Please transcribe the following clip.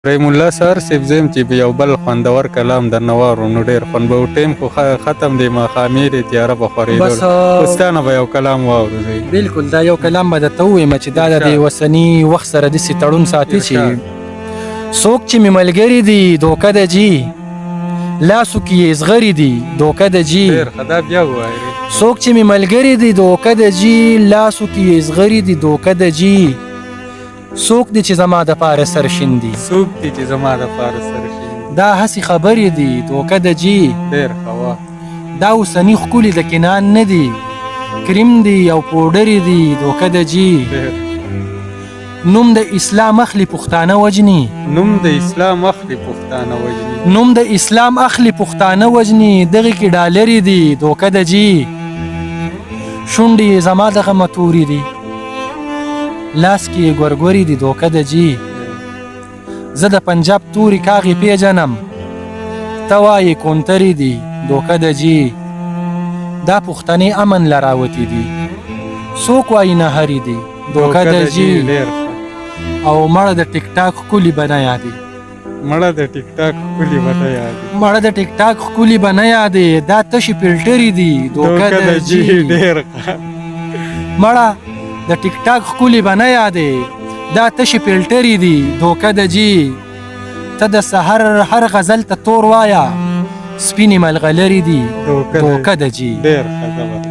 رحیم الله سر صاحب زم چې په یو بل خوندور کلام درنه واورو نو ډېر خوند به و. ټیم خو ختم دی، ماښامې دی، تیاره به خورېدل. بس خو ستا نه به یو کلام واورو. بالکل دا یو کلام به درته ووایم چې دا د اوسني وخت سره داسې تړون ساتي چې څوک چې مې ملګري دي دوکه د جي، لاسو کې یې زغري دي دوکه د جي. ډېر ښه، دا بیا ووایې. څوک چې مې ملګري دي دوکه د جي، لاسو کې یې زغري دي دوکه د جي. څوک دی چې زما د پاره سر شیندي، څوک دی چې زما د پاره سر شیندي. دا هسې خبرې دي دوکه د جي. ډېر ښه وه. دا اوسني ښکلي د کنان نه دي، کریم دي او پوډرې دي دوکه د جي. نوم د اسلام اخلي پښتانه وجني، نوم د اسلام اخلي پښتانه وجني. نوم د اسلام اخلي پښتانه وجني. دغه کې ډالرې دي دوکه د جي. شونډې زما دغه متوري دي، لاس کې ګورګوري دي دوکه د جي. زه د پنجاب توري کاغې پیژنم، ته وایې کونترې دي دوکه د جي. دا پښتنې امن لراوتې دي، څوک وایي نهرې دي دوکه د جي. او مړه د ټیک ټاک ښکلي به نه یادې، مړه د ټیک ټاک ښکلي به نه یادې، مړه د ټیک ټاک ښکلي به نه یادې. دا تشې فلټرې دي دوکه د جي. ډېر ښه. مړه د ټیک ټاک ښکلي به نه یادې، دا تشې فلټرې دي دوکه د جي. ته د سحر هر غزل ته تور وایه، سپینې ملغلرې دي دوکه د جي. ډېر ښه.